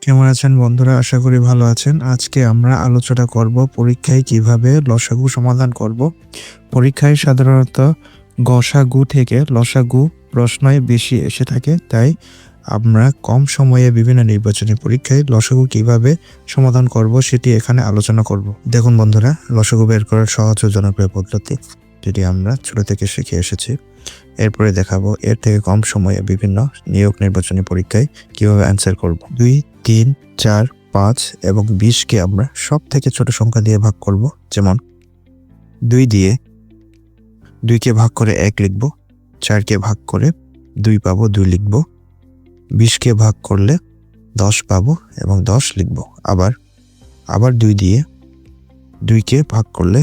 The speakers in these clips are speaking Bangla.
কেমন আছেন বন্ধুরা? আশা করি ভালো আছেন। আজকে আমরা আলোচনা করব পরীক্ষায় কিভাবে লসাগু সমাধান করব। পরীক্ষায় সাধারণত গসাগু থেকে লসাগু প্রশ্নই বেশি এসে থাকে, তাই আমরা কম সময়ে বিভিন্ন নির্বাচনী পরীক্ষায় লসাগু কিভাবে সমাধান করব সেটি এখানে আলোচনা করব। দেখুন বন্ধুরা, লসাগু বের করার সহজ ও জনপ্রিয় পদ্ধতি, যেটি আমরা ছোট থেকে শিখে এসেছি। এরপরে দেখাবো এর থেকে কম সময়ে বিভিন্ন নিয়োগ নির্বাচনী পরীক্ষায় কিভাবে অ্যান্সার করব। 2, 3, 4, 5 এবং 20কে আমরা সব থেকে ছোট সংখ্যা দিয়ে ভাগ করব। যেমন 2 দিয়ে 2কে ভাগ করে 1 লিখব, 4কে ভাগ করে 2 পাবো, 2 লিখব। 20কে ভাগ করলে 10 পাবো এবং 10 লিখব। আবার 2 দিয়ে 2কে ভাগ করলে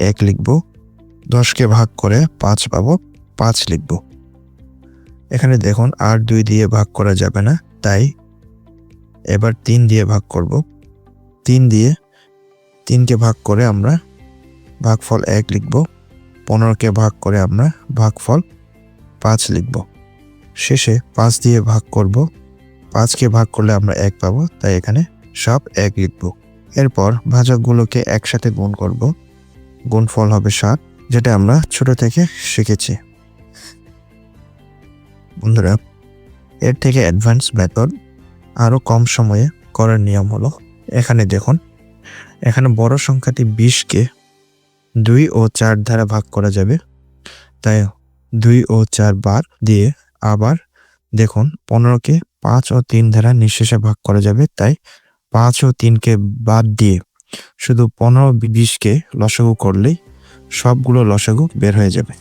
1 লিখব, 10কে ভাগ করে 5 পাবো, 5 লিখব। এখানে দেখুন আর 2 দিয়ে ভাগ করা যাবে না, তাই এবার 3 দিয়ে ভাগ করব। 3 দিয়ে 3কে ভাগ করে আমরা ভাগফল 1 লিখব। 15কে ভাগ করে আমরা ভাগফল 5 লিখব। শেষে 5 দিয়ে ভাগ করব। 5কে ভাগ করলে আমরা 1 পাবো, তাই এখানে সব 1 লিখব। এরপর ভাজকগুলোকে একসাথে গুণ করব। গুণফল হবে 7, যেটা আমরা ছোট থেকে শিখেছি। বন্ধুরা, এর থেকে অ্যাডভান্স মেথড আরও কম সময়ে করার নিয়ম হলো, এখানে দেখুন, এখানে বড় সংখ্যাটি 20কে 2 ও 4 দ্বারা ভাগ করা যাবে, তাই 2 ও 4 বার দিয়ে। আবার দেখুন 15কে 5 ও 3 দ্বারা নিঃশেষে ভাগ করা যাবে, তাই 5 ও 3কে বাদ দিয়ে শুধু 15 ও 20কে লসাগু করলেই সবগুলো লসাগু বের হয়ে যাবে।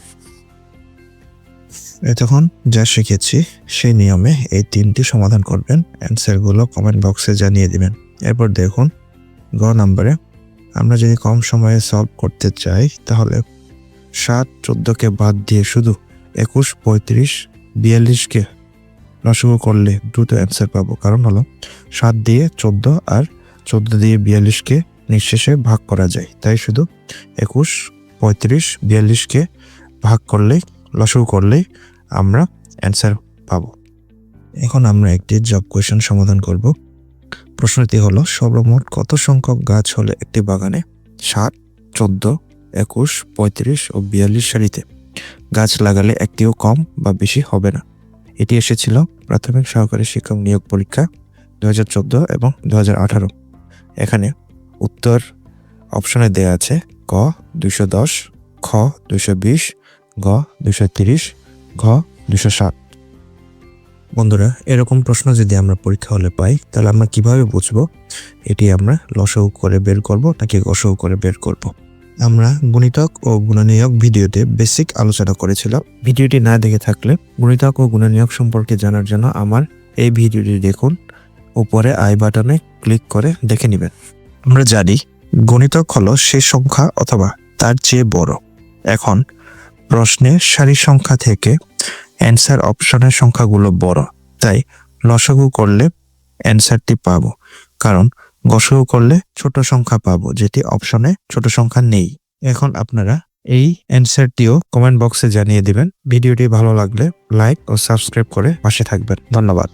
এতক্ষণ যা শিখেছি সেই নিয়মে এই 3টি সমাধান করবেন। অ্যান্সারগুলো কমেন্ট বক্সে জানিয়ে দিবেন। এরপর দেখুন গ নম্বরে, আমরা যদি কম সময়ে সলভ করতে চাই তাহলে 7, 14কে বাদ দিয়ে শুধু 21, 35, 42কে লসাগু করলে দ্রুত অ্যান্সার পাবো। কারণ হলো 7 দিয়ে 14 আর 14 দিয়ে 42কে নিঃশেষে ভাগ করা যায়, তাই শুধু 21, 35, 42কে ভাগ করলেই লসাগু করলেই আমরা অ্যান্সার পাবো। এখন আমরা একটি জব কোয়েশ্চেন সমাধান করব। প্রশ্নটি হলো, সর্বমোট কত সংখ্যক গাছ হলে একটি বাগানে 7, 14, 21, 35 ও 42 সারিতে গাছ লাগালে একটিও কম বা বেশি হবে না? এটি এসেছিল প্রাথমিক সহকারী শিক্ষক নিয়োগ পরীক্ষা 2014 এবং 2018। এখানে উত্তর অপশনে দেয়া আছে ক 210, খ 220, গ 230, ঘ 260। বন্ধুরা, এরকম প্রশ্ন যদি আমরা পরীক্ষা হলে পাই তাহলে আমরা কিভাবে বুঝবো এটি আমরা লসাগু করে বের করব নাকি গসাগু করে বের করব? আমরা গুণিতক ও গুণনীয়ক ভিডিওতে বেসিক আলোচনা করেছিলাম। ভিডিওটি না দেখে থাকলে গুণিতক ও গুণনীয়ক সম্পর্কে জানার জন্য আমার এই ভিডিওটি দেখুন, উপরে আই বাটনে ক্লিক করে দেখে নেবেন। আমরা জানি গুণিতক হলো সেই সংখ্যা অথবা তার চেয়ে বড়। এখন প্রশ্নে সারি সংখ্যা থেকে অ্যান্সার অপশনের সংখ্যাগুলো বড়, তাই লসাগু করলে অ্যান্সারটি পাবো। কারণ গসাগু করলে ছোট সংখ্যা পাবো, যেটি অপশনে ছোট সংখ্যা নেই। এখন আপনারা এই অ্যান্সারটিও কমেন্ট বক্সে জানিয়ে দিবেন। ভিডিওটি ভালো লাগলে লাইক ও সাবস্ক্রাইব করে পাশে থাকবেন। ধন্যবাদ।